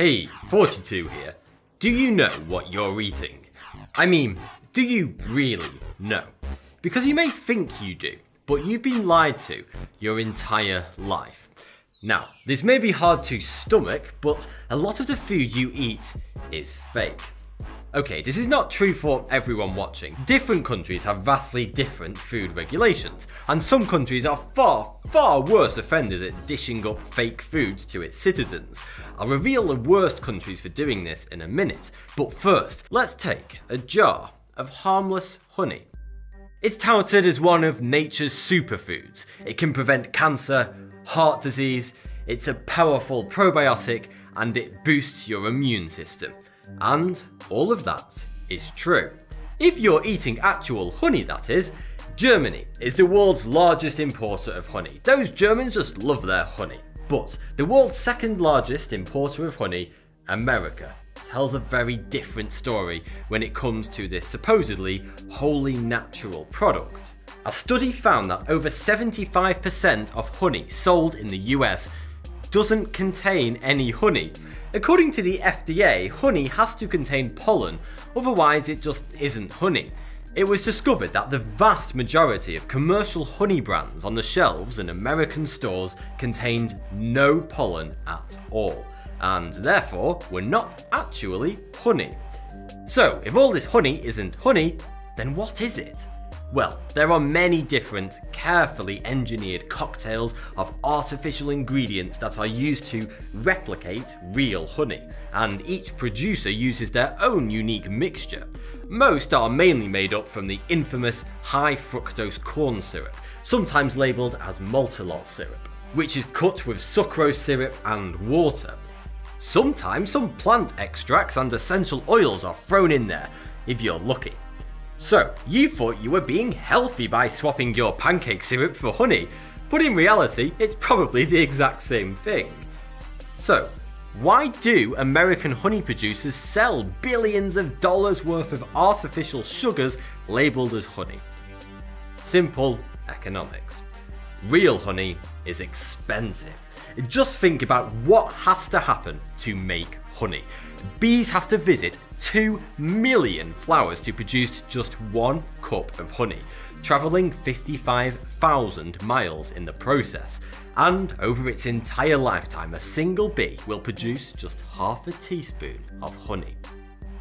Hey, 42 here. Do you know what you're eating? I mean, do you really know? Because you may think you do, but you've been lied to your entire life. Now, this may be hard to stomach, but a lot of the food you eat is fake. Okay, this is not true for everyone watching. Different countries have vastly different food regulations, and some countries are far worse offenders at dishing up fake foods to its citizens. I'll reveal the worst countries for doing this in a minute, but first, let's take a jar of harmless honey. It's touted as one of nature's superfoods. It can prevent cancer, heart disease, it's a powerful probiotic, and it boosts your immune system. And all of that is true. If you're eating actual honey, that is. Germany is the world's largest importer of honey. Those Germans just love their honey. But the world's second largest importer of honey, America, tells a very different story when it comes to this supposedly wholly natural product. A study found that over 75% of honey sold in the US doesn't contain any honey. According to the FDA, honey has to contain pollen, otherwise it just isn't honey. It was discovered that the vast majority of commercial honey brands on the shelves in American stores contained no pollen at all, and therefore were not actually honey. So, if all this honey isn't honey, then what is it? Well, there are many different, carefully engineered cocktails of artificial ingredients that are used to replicate real honey, and each producer uses their own unique mixture. Most are mainly made up from the infamous high fructose corn syrup, sometimes labelled as maltolol syrup, which is cut with sucrose syrup and water. Sometimes some plant extracts and essential oils are thrown in there, if you're lucky. So, you thought you were being healthy by swapping your pancake syrup for honey, but in reality, it's probably the exact same thing. So, why do American honey producers sell billions of dollars worth of artificial sugars labelled as honey? Simple economics. Real honey is expensive. Just think about what has to happen to make honey. Bees have to visit 2 million flowers to produce just 1 cup of honey, travelling 55,000 miles in the process. And over its entire lifetime, a single bee will produce just half a teaspoon of honey.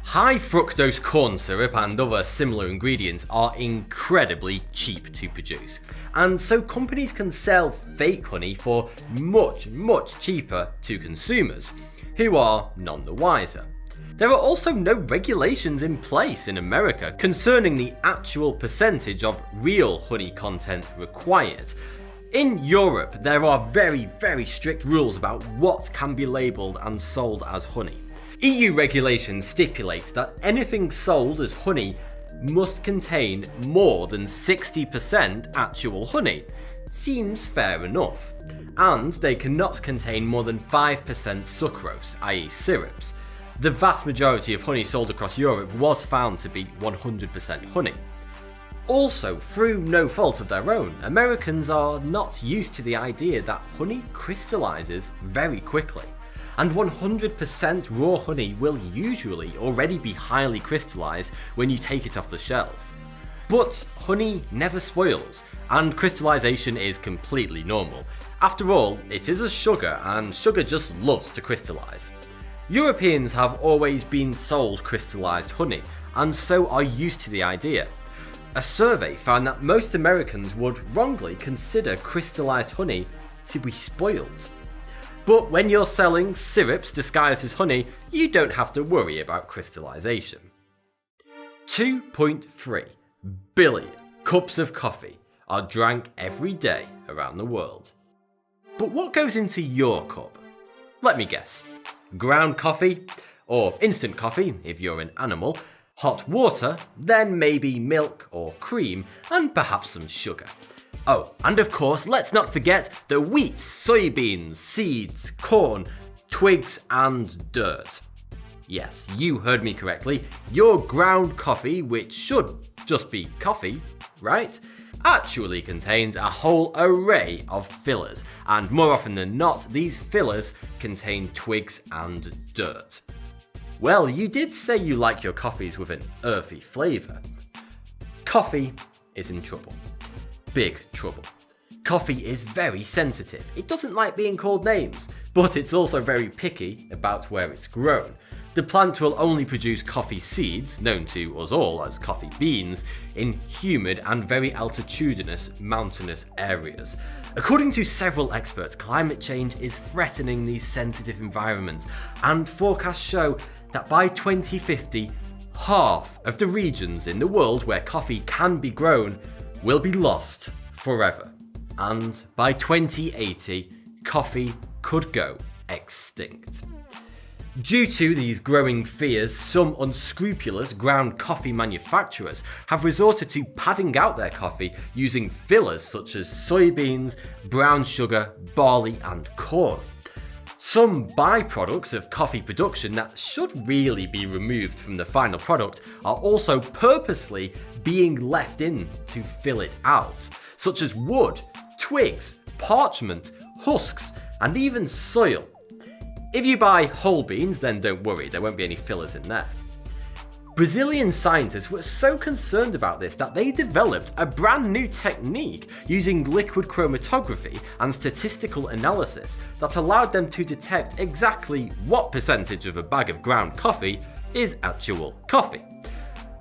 High fructose corn syrup and other similar ingredients are incredibly cheap to produce, and so companies can sell fake honey for much cheaper to consumers, who are none the wiser. There are also no regulations in place in America concerning the actual percentage of real honey content required. In Europe, there are very strict rules about what can be labelled and sold as honey. EU regulations stipulate that anything sold as honey must contain more than 60% actual honey. Seems fair enough. And they cannot contain more than 5% sucrose, i.e. syrups. The vast majority of honey sold across Europe was found to be 100% honey. Also, through no fault of their own, Americans are not used to the idea that honey crystallizes very quickly. And 100% raw honey will usually already be highly crystallized when you take it off the shelf. But honey never spoils, and crystallization is completely normal. After all, it is a sugar, and sugar just loves to crystallize. Europeans have always been sold crystallized honey, and so are used to the idea. A survey found that most Americans would wrongly consider crystallized honey to be spoiled. But when you're selling syrups disguised as honey, you don't have to worry about crystallization. 2.3 billion cups of coffee are drank every day around the world. But what goes into your cup? Let me guess. Ground coffee, or instant coffee if you're an animal, hot water, then maybe milk or cream, and perhaps some sugar. Oh, and of course, let's not forget the wheat, soybeans, seeds, corn, twigs, and dirt. Yes, you heard me correctly. Your ground coffee, which should just be coffee, right? actually contains a whole array of fillers, and more often than not, these fillers contain twigs and dirt. Well, you did say you like your coffees with an earthy flavour. Coffee is in trouble. Big trouble. Coffee is very sensitive. It doesn't like being called names, but it's also very picky about where it's grown. The plant will only produce coffee seeds, known to us all as coffee beans, in humid and very altitudinous mountainous areas. According to several experts, climate change is threatening these sensitive environments, and forecasts show that by 2050, half of the regions in the world where coffee can be grown will be lost forever. And by 2080, coffee could go extinct. Due to these growing fears, some unscrupulous ground coffee manufacturers have resorted to padding out their coffee using fillers such as soybeans, brown sugar, barley, and corn. Some byproducts of coffee production that should really be removed from the final product are also purposely being left in to fill it out, such as wood, twigs, parchment, husks, and even soil. If you buy whole beans, then don't worry, there won't be any fillers in there. Brazilian scientists were so concerned about this that they developed a brand new technique using liquid chromatography and statistical analysis that allowed them to detect exactly what percentage of a bag of ground coffee is actual coffee.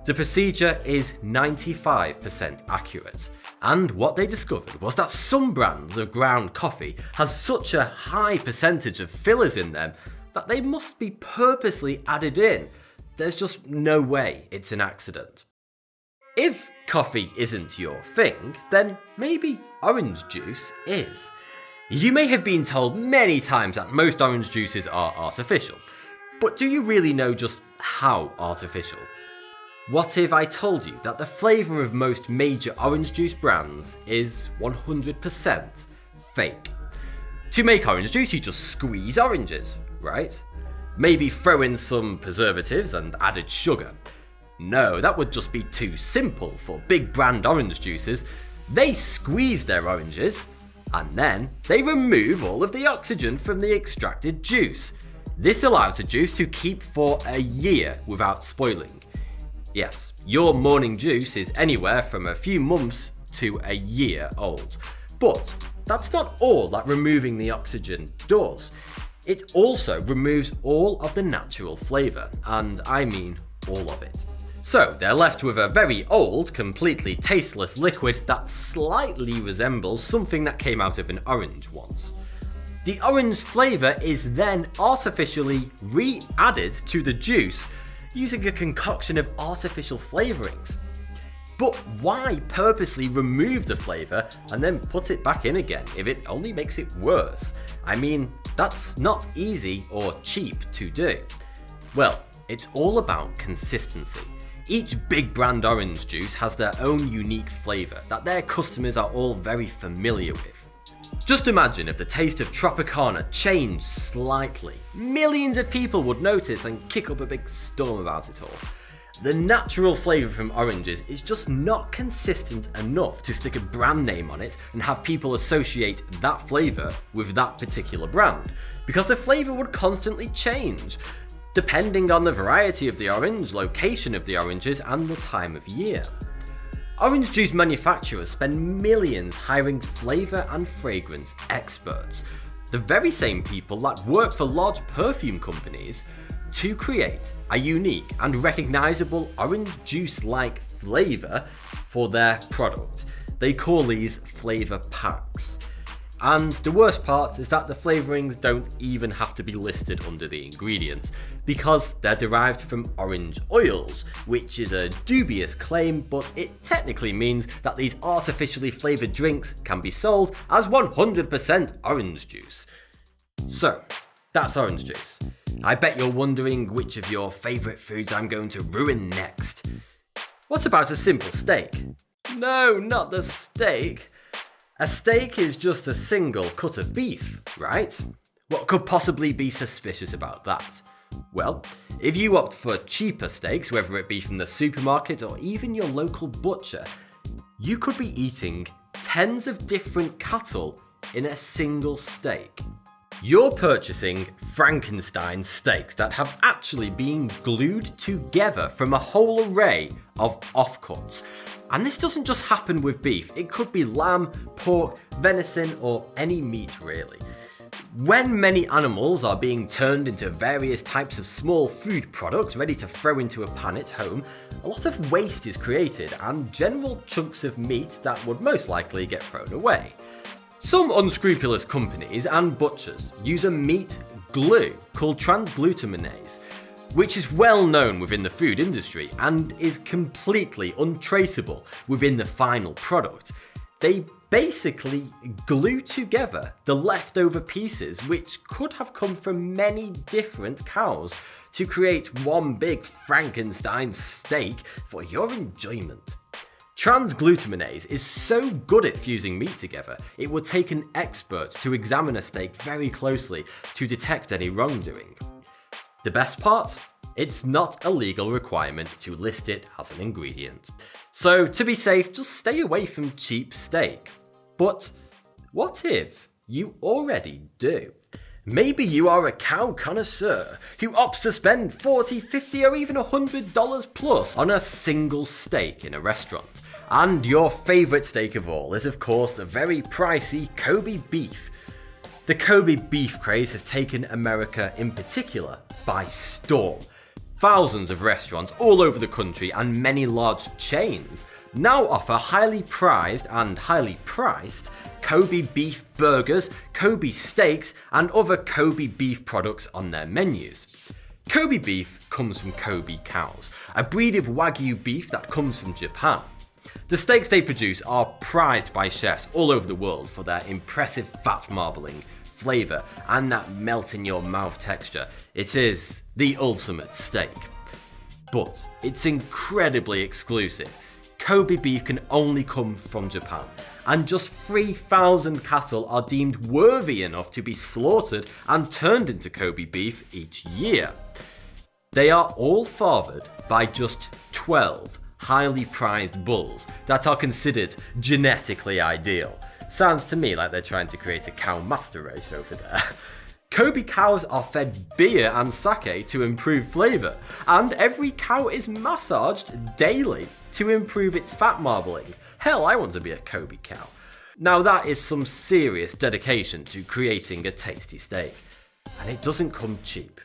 The procedure is 95% accurate, and what they discovered was that some brands of ground coffee have such a high percentage of fillers in them that they must be purposely added in. There's just no way it's an accident. If coffee isn't your thing, then maybe orange juice is. You may have been told many times that most orange juices are artificial, but do you really know just how artificial? What if I told you that the flavour of most major orange juice brands is 100% fake? To make orange juice, you just squeeze oranges, right? Maybe throw in some preservatives and added sugar. No, that would just be too simple for big brand orange juices. They squeeze their oranges, and then they remove all of the oxygen from the extracted juice. This allows the juice to keep for a year without spoiling. Yes, your morning juice is anywhere from a few months to a year old. But that's not all that removing the oxygen does. It also removes all of the natural flavour, and I mean all of it. So they're left with a very old, completely tasteless liquid that slightly resembles something that came out of an orange once. The orange flavour is then artificially re-added to the juice using a concoction of artificial flavourings. But why purposely remove the flavour and then put it back in again if it only makes it worse? I mean, that's not easy or cheap to do. Well, it's all about consistency. Each big brand orange juice has their own unique flavour that their customers are all very familiar with. Just imagine if the taste of Tropicana changed slightly. Millions of people would notice and kick up a big storm about it all. The natural flavour from oranges is just not consistent enough to stick a brand name on it and have people associate that flavour with that particular brand, because the flavour would constantly change, depending on the variety of the orange, location of the oranges, and the time of year. Orange juice manufacturers spend millions hiring flavour and fragrance experts, the very same people that work for large perfume companies, to create a unique and recognisable orange juice-like flavour for their product. They call these flavour packs. And the worst part is that the flavourings don't even have to be listed under the ingredients, because they're derived from orange oils, which is a dubious claim, but it technically means that these artificially flavoured drinks can be sold as 100% orange juice. So, that's orange juice. I bet you're wondering which of your favourite foods I'm going to ruin next. What about a simple steak? No, not the steak. A steak is just a single cut of beef, right? What could possibly be suspicious about that? Well, if you opt for cheaper steaks, whether it be from the supermarket or even your local butcher, you could be eating tens of different cattle in a single steak. You're purchasing Frankenstein steaks that have actually been glued together from a whole array of offcuts. And this doesn't just happen with beef, it could be lamb, pork, venison, or any meat really. When many animals are being turned into various types of small food products ready to throw into a pan at home, a lot of waste is created and general chunks of meat that would most likely get thrown away. Some unscrupulous companies and butchers use a meat glue called transglutaminase, which is well known within the food industry and is completely untraceable within the final product. They basically glue together the leftover pieces, which could have come from many different cows, to create one big Frankenstein steak for your enjoyment. Transglutaminase is so good at fusing meat together, it would take an expert to examine a steak very closely to detect any wrongdoing. The best part? It's not a legal requirement to list it as an ingredient. So to be safe, just stay away from cheap steak. But what if you already do? Maybe you are a cow connoisseur who opts to spend $40, $50 or even $100 plus on a single steak in a restaurant. And your favourite steak of all is of course the very pricey Kobe beef. The Kobe beef craze has taken America in particular by storm. Thousands of restaurants all over the country and many large chains now offer highly prized and highly priced Kobe beef burgers, Kobe steaks, and other Kobe beef products on their menus. Kobe beef comes from Kobe cows, a breed of Wagyu beef that comes from Japan. The steaks they produce are prized by chefs all over the world for their impressive fat marbling, flavour, and that melt in your mouth texture. It is the ultimate steak. But it's incredibly exclusive. Kobe beef can only come from Japan, and just 3,000 cattle are deemed worthy enough to be slaughtered and turned into Kobe beef each year. They are all fathered by just 12 highly prized bulls that are considered genetically ideal. Sounds to me like they're trying to create a cow master race over there. Kobe cows are fed beer and sake to improve flavour, and every cow is massaged daily to improve its fat marbling. Hell, I want to be a Kobe cow. Now that is some serious dedication to creating a tasty steak, and it doesn't come cheap.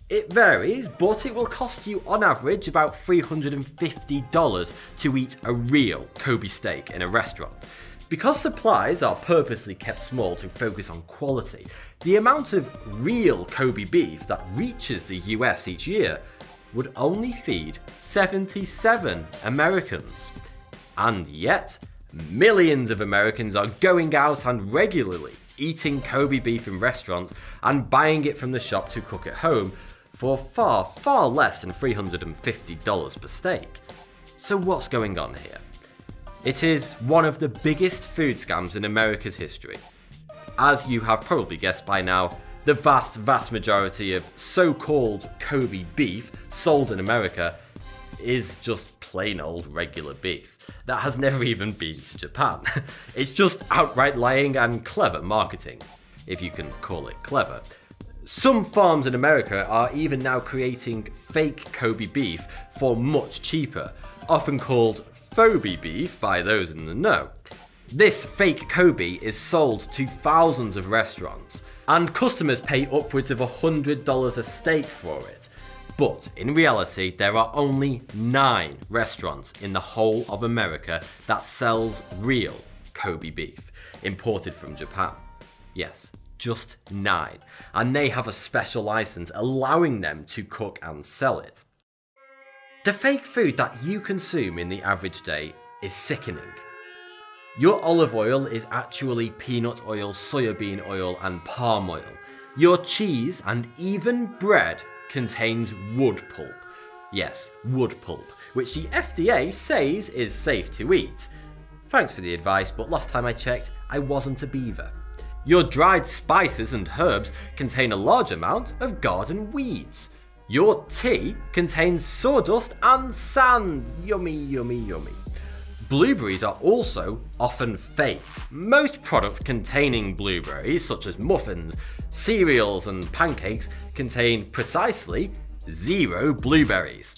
It varies, but it will cost you on average about $350 to eat a real Kobe steak in a restaurant. Because supplies are purposely kept small to focus on quality, the amount of real Kobe beef that reaches the US each year would only feed 77 Americans. And yet, millions of Americans are going out and regularly eating Kobe beef in restaurants and buying it from the shop to cook at home for far, far less than $350 per steak. So what's going on here? It is one of the biggest food scams in America's history. As you have probably guessed by now, the vast majority of so-called Kobe beef sold in America is just plain old regular beef that has never even been to Japan. It's just outright lying and clever marketing, if you can call it clever. Some farms in America are even now creating fake Kobe beef for much cheaper, often called Phobie beef by those in the know. This fake Kobe is sold to thousands of restaurants, and customers pay upwards of $100 a steak for it. But in reality, there are only 9 restaurants in the whole of America that sells real Kobe beef, imported from Japan. Yes, just 9. And they have a special license allowing them to cook and sell it. The fake food that you consume in the average day is sickening. Your olive oil is actually peanut oil, soybean oil, and palm oil. Your cheese and even bread contains wood pulp. Yes, wood pulp, which the FDA says is safe to eat. Thanks for the advice, but last time I checked, I wasn't a beaver. Your dried spices and herbs contain a large amount of garden weeds. Your tea contains sawdust and sand. Yummy, yummy, yummy. blueberries are also often faked. Most products containing blueberries, such as muffins, cereals, and pancakes, contain precisely 0 blueberries.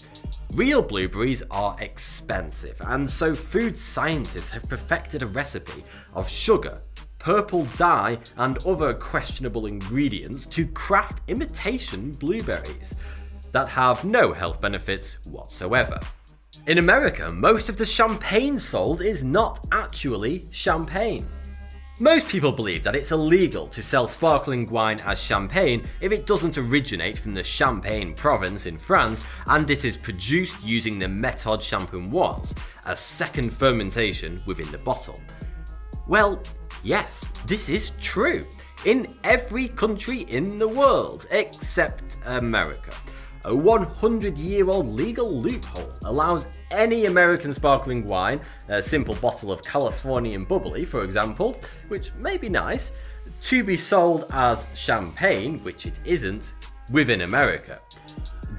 Real blueberries are expensive, and so food scientists have perfected a recipe of sugar, purple dye, and other questionable ingredients to craft imitation blueberries that have no health benefits whatsoever. In America, most of the champagne sold is not actually champagne. Most people believe that it's illegal to sell sparkling wine as champagne if it doesn't originate from the Champagne province in France and it is produced using the méthode champenoise, a second fermentation within the bottle. Well, yes, this is true in every country in the world except America. A 100-year-old legal loophole allows any American sparkling wine, a simple bottle of Californian bubbly for example, which may be nice, to be sold as champagne, which it isn't, within America.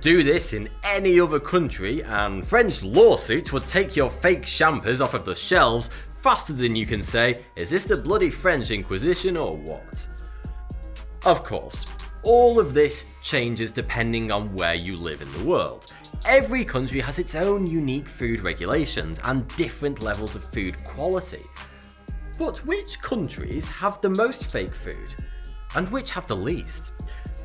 Do this in any other country and French lawsuits would take your fake champers off of the shelves faster than you can say, is this the bloody French Inquisition or what? Of course, all of this changes depending on where you live in the world. Every country has its own unique food regulations and different levels of food quality. But which countries have the most fake food? And which have the least?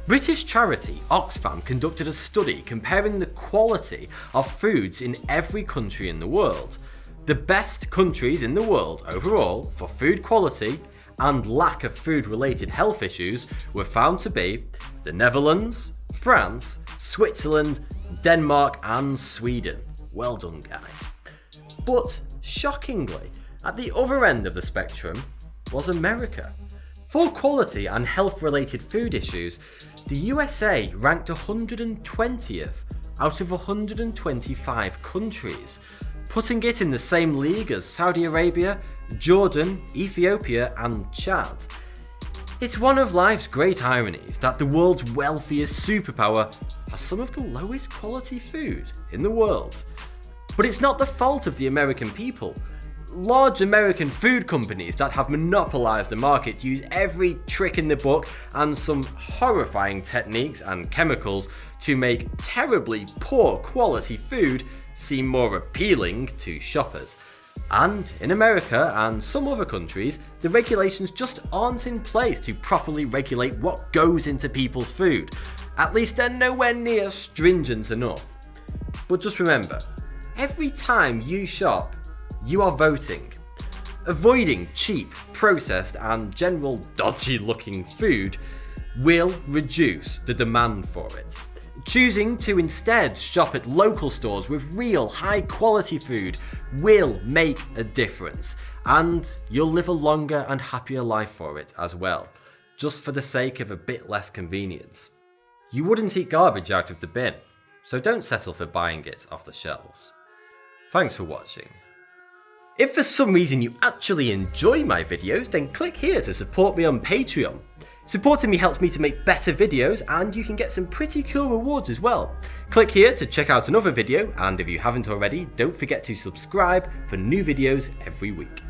British charity Oxfam conducted a study comparing the quality of foods in every country in the world. The best countries in the world overall for food quality and lack of food-related health issues were found to be the Netherlands, France, Switzerland, Denmark and Sweden. Well done, guys. But shockingly, at the other end of the spectrum was America. For quality and health-related food issues, the USA ranked 120th out of 125 countries, putting it in the same league as Saudi Arabia, Jordan, Ethiopia and Chad. It's one of life's great ironies that the world's wealthiest superpower has some of the lowest quality food in the world. But it's not the fault of the American people. Large American food companies that have monopolised the market use every trick in the book and some horrifying techniques and chemicals to make terribly poor quality food seem more appealing to shoppers. And in America and some other countries, the regulations just aren't in place to properly regulate what goes into people's food. At least they're nowhere near stringent enough. But just remember, every time you shop, you are voting. Avoiding cheap, processed and general dodgy looking food will reduce the demand for it. Choosing to instead shop at local stores with real high quality food will make a difference, and you'll live a longer and happier life for it as well, just for the sake of a bit less convenience. You wouldn't eat garbage out of the bin, so don't settle for buying it off the shelves. Thanks for watching. If for some reason you actually enjoy my videos, then click here to support me on Patreon. Supporting me helps me to make better videos and you can get some pretty cool rewards as well. Click here to check out another video, and if you haven't already, don't forget to subscribe for new videos every week.